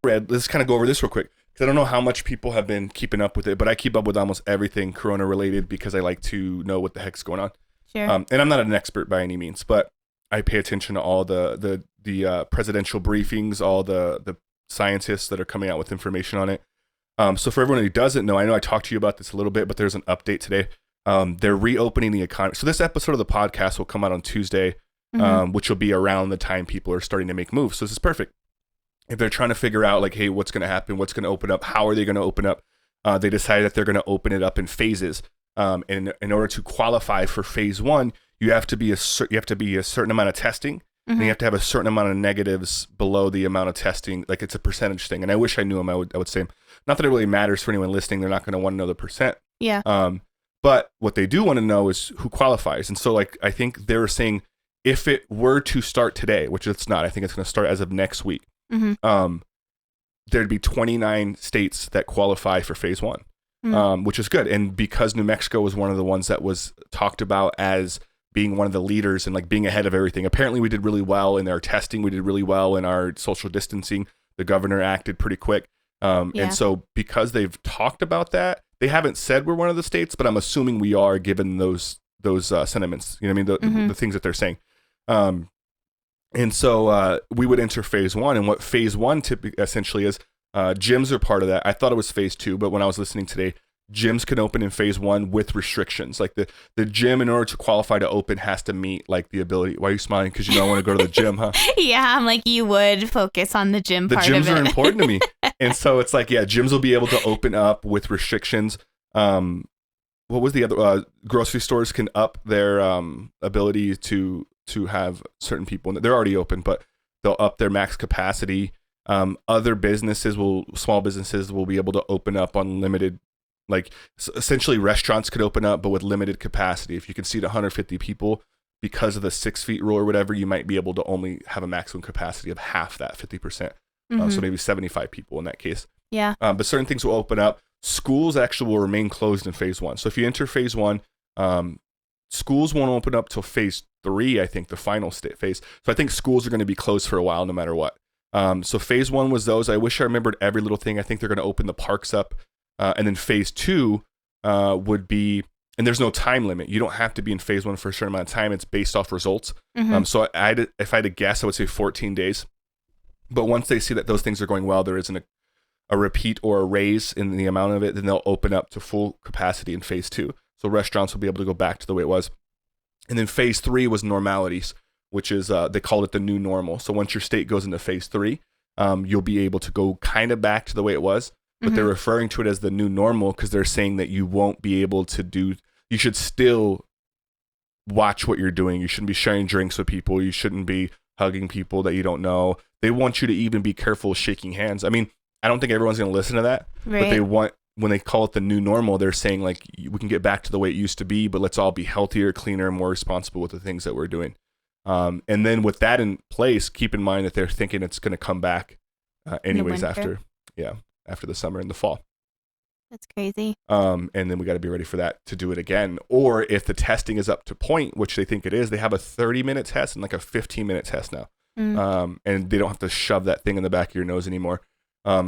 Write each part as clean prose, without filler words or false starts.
Red, let's kind of go over this real quick because I don't know how much people have been keeping up with it, but I keep up with almost everything Corona related because I like to know what the heck's going on. Sure. And I'm not an expert by any means, but I pay attention to all the presidential briefings, all the scientists that are coming out with information on it. So for everyone who doesn't know I talked to you about this a little bit, but there's an update today. They're reopening the economy. So this episode of the podcast will come out on Tuesday, which will be around the time people are starting to make moves. So this is perfect. If they're trying to figure out like, hey, what's going to happen? What's going to open up? How are they going to open up? They decided that they're going to open it up in phases. And in order to qualify for phase one, you have to be a certain amount of testing, and you have to have a certain amount of negatives below the amount of testing. Like it's a percentage thing. And I wish I knew them. I would say, not that it really matters for anyone listening. They're not going to want to know the percent. Yeah. But what they do want to know is who qualifies. And so like I think they were saying if it were to start today, which it's not, I think it's going to start as of next week. There'd be 29 states that qualify for phase one, which is good. And because New Mexico was one of the ones that was talked about as being one of the leaders and like being ahead of everything, apparently we did really well in our testing. We did really well in our social distancing. The governor acted pretty quick. And so because they've talked about that, they haven't said we're one of the states, but I'm assuming we are given those sentiments, you know what I mean? The things that they're saying. And so we would enter phase one. And what phase one essentially is, gyms are part of that. I thought it was phase two, but when I was listening today, gyms can open in phase one with restrictions. Like the gym, in order to qualify to open, has to meet like the ability. Why are you smiling? Because you don't want to go to the gym, huh? Yeah, I'm like, you would focus on the gym part of it. The gyms are important to me. And so it's like, yeah, gyms will be able to open up with restrictions. What was the other? Grocery stores can up their ability to have certain people. They're already open, but they'll up their max capacity. Other small businesses will be able to open up on limited, like essentially restaurants could open up, but with limited capacity. If you can seat 150 people, because of the 6 feet rule or whatever, you might be able to only have a maximum capacity of half that, 50%. So maybe 75 people in that case. Yeah. But certain things will open up. Schools actually will remain closed in phase one. So if you enter phase one, schools won't open up till phase three, I think, the final phase. So I think schools are going to be closed for a while no matter what. So phase one was those. I wish I remembered every little thing. I think they're going to open the parks up. And then phase two would be, and there's no time limit. You don't have to be in phase one for a certain amount of time. It's based off results. So if I had to guess, I would say 14 days. But once they see that those things are going well, there isn't a repeat or a raise in the amount of it, then they'll open up to full capacity in phase two. So restaurants will be able to go back to the way it was. And then phase three was normalities, which is, they called it the new normal. So once your state goes into phase three, you'll be able to go kind of back to the way it was. But they're referring to it as the new normal because they're saying that you won't be able to you should still watch what you're doing. You shouldn't be sharing drinks with people. You shouldn't be hugging people that you don't know. They want you to even be careful shaking hands. I mean, I don't think everyone's going to listen to that, but they want, when they call it the new normal, they're saying like, we can get back to the way it used to be, but let's all be healthier, cleaner, and more responsible with the things that we're doing. And then with that in place, keep in mind that they're thinking it's going to come back anyways after the summer and the fall. That's crazy. And then we got to be ready for that to do it again. Or if the testing is up to point, which they think it is, they have a 30-minute test and like a 15-minute test now. And they don't have to shove that thing in the back of your nose anymore.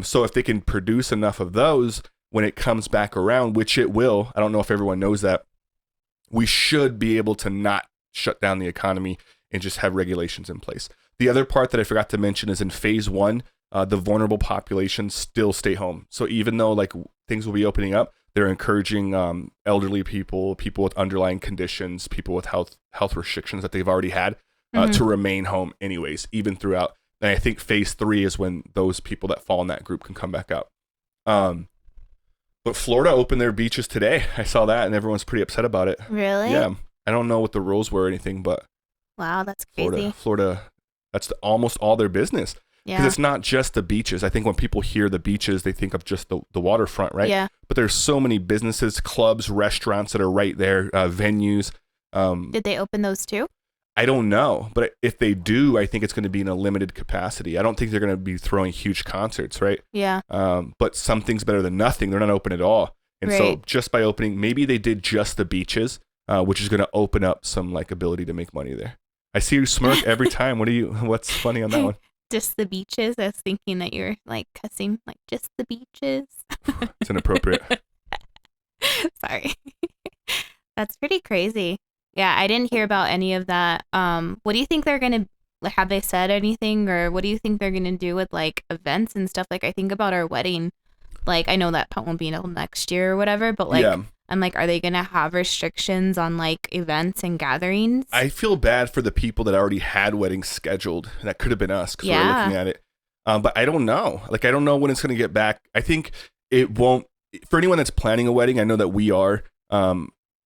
So if they can produce enough of those when it comes back around, which it will, I don't know if everyone knows that, we should be able to not shut down the economy and just have regulations in place. The other part that I forgot to mention is in phase one, the vulnerable population still stay home. So even though like things will be opening up, they're encouraging elderly people with underlying conditions, people with health restrictions that they've already had to remain home anyways, even throughout. And I think phase three is when those people that fall in that group can come back out. But Florida opened their beaches today. I saw that and everyone's pretty upset about it. Really? Yeah. I don't know what the rules were or anything, but wow, that's crazy. Florida, that's almost all their business. Because it's not just the beaches. I think when people hear the beaches, they think of just the waterfront, right? Yeah. But there's so many businesses, clubs, restaurants that are right there, venues. Did they open those too? I don't know. But if they do, I think it's going to be in a limited capacity. I don't think they're going to be throwing huge concerts, right? Yeah. But something's better than nothing. They're not open at all. And so just by opening, maybe they did just the beaches, which is going to open up some like ability to make money there. I see you smirk every time. What's funny on that one? Just the beaches. I was thinking that you're like cussing, like just the beaches. It's inappropriate. Sorry. That's pretty crazy. Yeah, I didn't hear about any of that. What do you think they're gonna like? Have they said anything, or what do you think they're gonna do with like events and stuff? Like, I think about our wedding. Like, I know that won't be until next year or whatever, but like, Yeah. I'm like, are they gonna have restrictions on like events and gatherings? I feel bad for the people that already had weddings scheduled. That could have been us because we were Yeah. looking at it. But I don't know. Like, I don't know when it's going to get back. I think it won't. For anyone that's planning a wedding, I know that we are.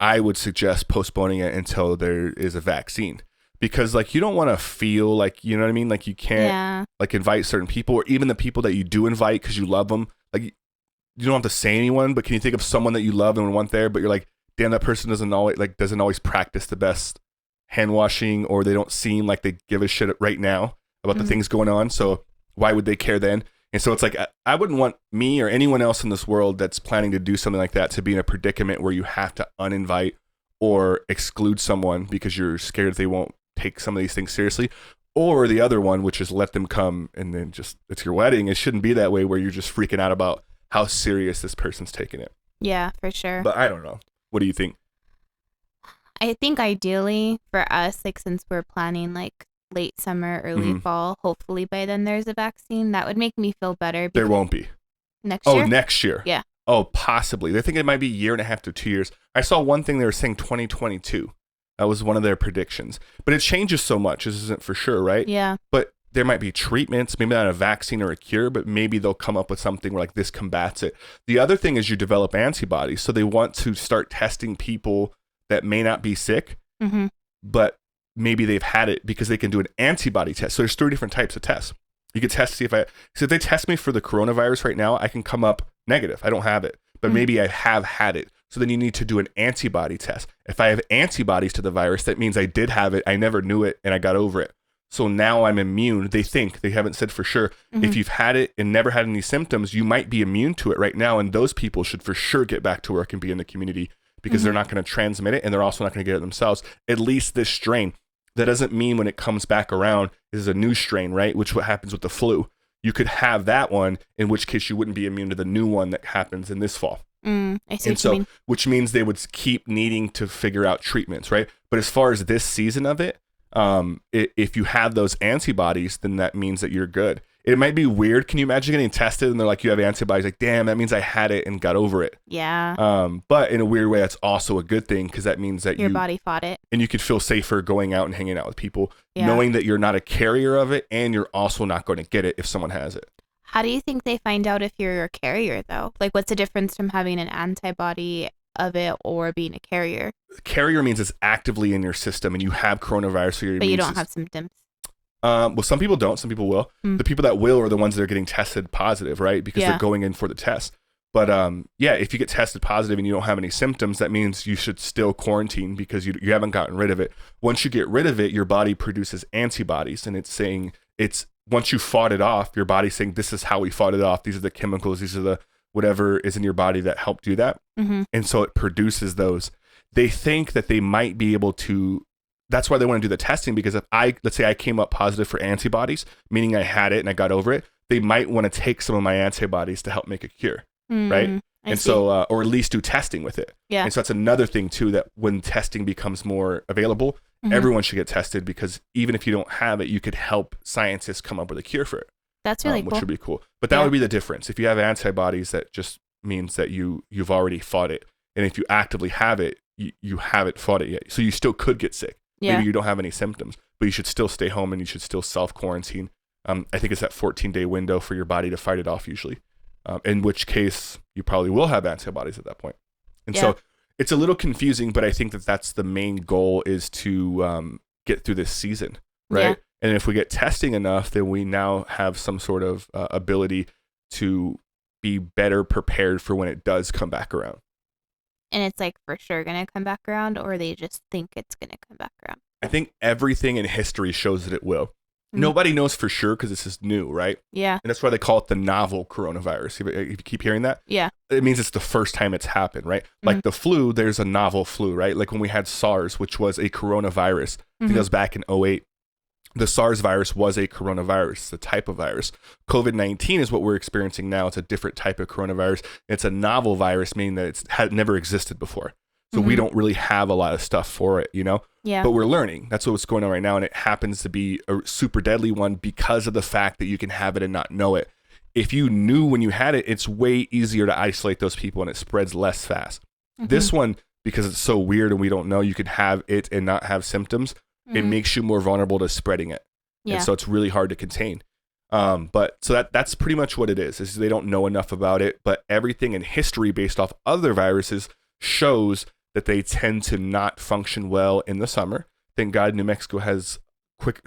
I would suggest postponing it until there is a vaccine. Because, like, you don't want to feel like, you know what I mean? Like, you can't, like, invite certain people, or even the people that you do invite because you love them. Like, you don't have to say anyone, but can you think of someone that you love and want there, but you're like, damn, that person doesn't always practice the best hand washing, or they don't seem like they give a shit right now about the things going on. So why would they care then? And so it's like, I wouldn't want me or anyone else in this world that's planning to do something like that to be in a predicament where you have to uninvite or exclude someone because you're scared they won't take some of these things seriously. Or the other one, which is let them come and then just, it's your wedding. It shouldn't be that way where you're just freaking out about how serious this person's taking it. Yeah, for sure. But I don't know. What do you think? I think ideally for us, like, since we're planning like late summer, early fall, hopefully by then there's a vaccine. That would make me feel better. There won't be. Next year? Oh, next year. Yeah. Oh, possibly. They think it might be a year and a half to 2 years. I saw one thing they were saying 2022. That was one of their predictions. But it changes so much. This isn't for sure, right? Yeah. But there might be treatments, maybe not a vaccine or a cure, but maybe they'll come up with something where like this combats it. The other thing is you develop antibodies. So they want to start testing people that may not be sick, but maybe they've had it because they can do an antibody test. So there's 3 different types of tests. You can test to see so if they test me for the coronavirus right now, I can come up negative. I don't have it, but maybe I have had it. So then you need to do an antibody test. If I have antibodies to the virus, that means I did have it. I never knew it and I got over it. So now I'm immune. They think, they haven't said for sure. If you've had it and never had any symptoms, you might be immune to it right now. And those people should for sure get back to work and be in the community because they're not going to transmit it and they're also not going to get it themselves. At least this strain. That doesn't mean when it comes back around is a new strain, right? Which what happens with the flu. You could have that one, in which case you wouldn't be immune to the new one that happens in this fall. I see and so, which means they would keep needing to figure out treatments, right? But as far as this season of it, if you have those antibodies, then that means that you're good. It might be weird. Can you imagine getting tested and they're like, you have antibodies? Like, damn, that means I had it and got over it. Yeah. But in a weird way, that's also a good thing because that means that your body fought it. And you could feel safer going out and hanging out with people, Yeah. knowing that you're not a carrier of it and you're also not going to get it if someone has it. How do you think they find out if you're a carrier, though? Like, what's the difference from having an antibody of it or being a carrier? Carrier means it's actively in your system and you have coronavirus. So but you don't have symptoms. Well, some people don't. Some people will. The people that will are the ones that are getting tested positive, right? Because they're going in for the test. But yeah, if you get tested positive and you don't have any symptoms, that means you should still quarantine because you haven't gotten rid of it. Once you get rid of it, your body produces antibodies, and it's saying once you fought it off, your body's saying this is how we fought it off. These are the chemicals. These are the whatever is in your body that helped do that. And so it produces those. They think that they might be able to. That's why they want to do the testing, because if let's say I came up positive for antibodies, meaning I had it and I got over it, they might want to take some of my antibodies to help make a cure, right? So, or at least do testing with it. Yeah. And so that's another thing too, that when testing becomes more available, everyone should get tested, because even if you don't have it, you could help scientists come up with a cure for it. That's really cool. Which would be cool. But that would be the difference. If you have antibodies, that just means that you've already fought it. And if you actively have it, you haven't fought it yet. So you still could get sick. Yeah. Maybe you don't have any symptoms, but you should still stay home and you should still self-quarantine. I think it's that 14-day window for your body to fight it off usually, in which case you probably will have antibodies at that point. And so it's a little confusing, but I think that that's the main goal, is to get through this season, right? Yeah. And if we get testing enough, then we now have some sort of ability to be better prepared for when it does come back around. And it's like for sure going to come back around, or they just think it's going to come back around? I think everything in history shows that it will. Nobody knows for sure because this is new, right? Yeah. And that's why they call it the novel coronavirus. If you keep hearing that, it means it's the first time it's happened, right? Like the flu, there's a novel flu, right? Like when we had SARS, which was a coronavirus. I think that was back in 2008. the SARS virus was a coronavirus, the type of virus. COVID-19 is what we're experiencing now. It's a different type of coronavirus. It's a novel virus, meaning that it's had never existed before. So we don't really have a lot of stuff for it, you know? Yeah. But we're learning. That's what's going on right now. And it happens to be a super deadly one because of the fact that you can have it and not know it. If you knew when you had it, it's way easier to isolate those people and it spreads less fast. This one, because it's so weird and we don't know, you can have it and not have symptoms. It makes you more vulnerable to spreading it. Yeah. And so it's really hard to contain. But so that's pretty much what it is they don't know enough about it, but everything in history based off other viruses shows that they tend to not function well in the summer. Thank God New Mexico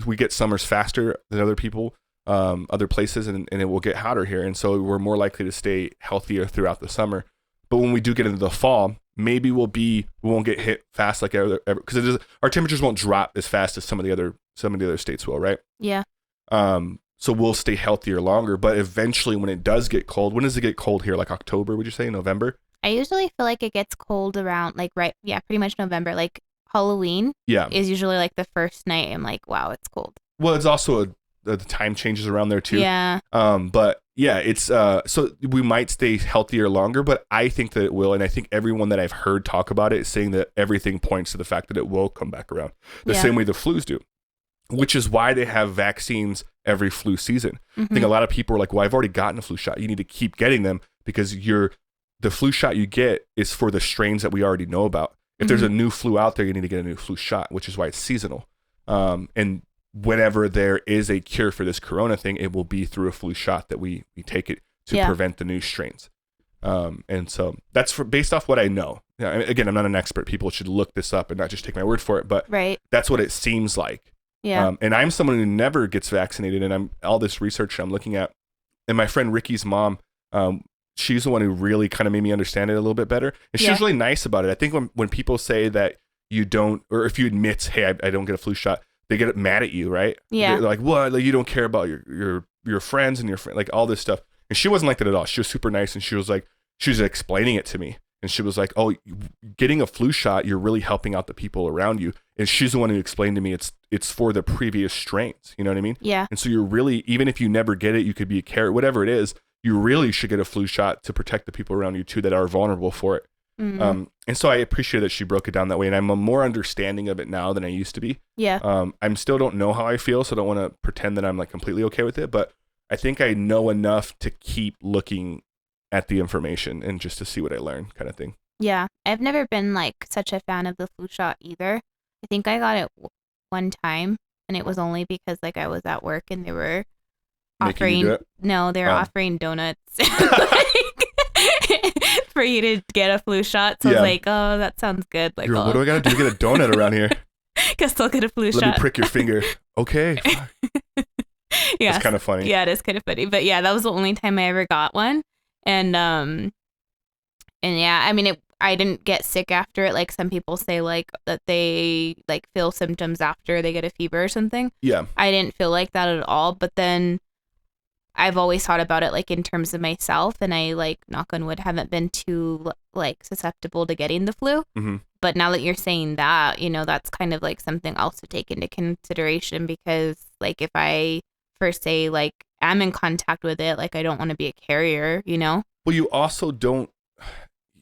we get summers faster than other people, other places, and it will get hotter here. And so we're more likely to stay healthier throughout the summer. But when we do get into the fall, maybe we won't get hit fast like ever, because our temperatures won't drop as fast as some of the other states will, right? Yeah. So we'll stay healthier longer. But eventually, when it does get cold, when does it get cold here? Like October? Would you say November? I usually feel like it gets cold around pretty much November. Like Halloween. Yeah. Is usually like the first night. I'm like, wow, it's cold. Well, it's also the time changes around there too. Yeah. But yeah, it's so we might stay healthier longer, but I think that it will, and I think everyone that I've heard talk about it is saying that everything points to the fact that it will come back around the same way the flus do, which is why they have vaccines every flu season. I think a lot of people are like, well, I've already gotten a flu shot. You need to keep getting them because the flu shot you get is for the strains that we already know about. If there's a new flu out there, you need to get a new flu shot, which is why it's seasonal. And whenever there is a cure for this corona thing, it will be through a flu shot that we take it to prevent the new strains. And so that's based off what I know. Again, I'm not an expert. People should look this up and not just take my word for it, but that's what it seems like. Yeah. And I'm someone who never gets vaccinated, and all this research I'm looking at, and my friend Ricky's mom, she's the one who really kind of made me understand it a little bit better. And she was really nice about it. I think when people say that you don't, or if you admit, hey, I don't get a flu shot, they get mad at you, right? Yeah. They're like, what? Like, you don't care about your friends and like all this stuff. And she wasn't like that at all. She was super nice, and she was explaining it to me. And she was like, oh, getting a flu shot, you're really helping out the people around you. And she's the one who explained to me it's for the previous strains. You know what I mean? Yeah. And so you're really, even if you never get it, you could be a carrier, whatever it is, you really should get a flu shot to protect the people around you too that are vulnerable for it. And so I appreciate that she broke it down that way. And I'm more understanding of it now than I used to be. Yeah. I'm still don't know how I feel, so I don't want to pretend that I'm like completely okay with it. But I think I know enough to keep looking at the information and just to see what I learn, kind of thing. Yeah. I've never been like such a fan of the flu shot either. I think I got it one time, and it was only because like I was at work and they were offering offering donuts for you to get a flu shot. So I was like, oh, that sounds good. Like, what do I gotta do to get a donut around here? Guess I'll get a flu shot. Let me prick your finger. Okay. Yeah, it's kind of funny. Yeah, it is kind of funny. But yeah, that was the only time I ever got one. And yeah, I mean, I didn't get sick after it. Like some people say, like that they like feel symptoms after they get a fever or something. Yeah, I didn't feel like that at all. But then I've always thought about it like in terms of myself, and I like knock on wood haven't been too like susceptible to getting the flu. But now that you're saying that, you know, that's kind of like something else to take into consideration, because like if I first say like I'm in contact with it, like I don't want to be a carrier, you know? Well, you also don't.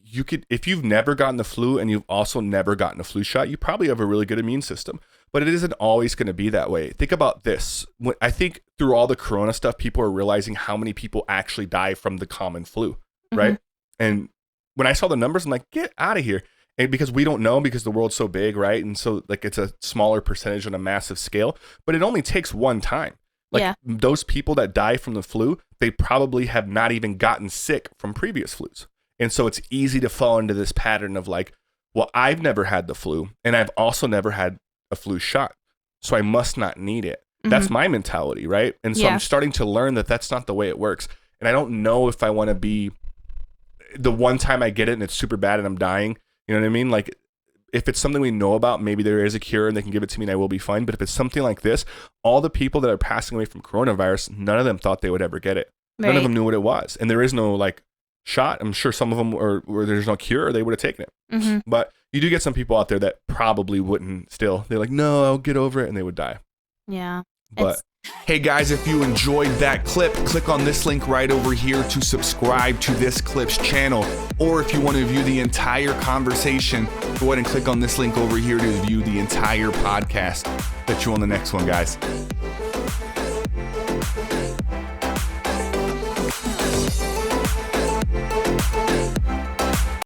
You could, if you've never gotten the flu and you've also never gotten a flu shot, you probably have a really good immune system. But it isn't always going to be that way. Think about this. I think through all the corona stuff, people are realizing how many people actually die from the common flu, right? And when I saw the numbers, I'm like, get out of here. And because we don't know, because the world's so big, right? And so like it's a smaller percentage on a massive scale, but it only takes one time. Like those people that die from the flu, they probably have not even gotten sick from previous flus. And so it's easy to fall into this pattern of like, well, I've never had the flu, and I've also never had a flu shot, so I must not need it. That's my mentality, right? And so I'm starting to learn that that's not the way it works. And I don't know if I want to be the one time I get it and it's super bad and I'm dying. You know what I mean? Like, if it's something we know about, maybe there is a cure and they can give it to me and I will be fine. But if it's something like this, all the people that are passing away from coronavirus, none of them thought they would ever get it. None of them knew what it was. And there is no like shot. I'm sure some of them, or where there's no cure, they would have taken it. But you do get some people out there that probably wouldn't still. They're like, no, I'll get over it, and they would die. Yeah. But hey guys, if you enjoyed that clip, click on this link right over here to subscribe to this clip's channel. Or if you want to view the entire conversation, go ahead and click on this link over here to view the entire podcast. Catch you on the next one, guys.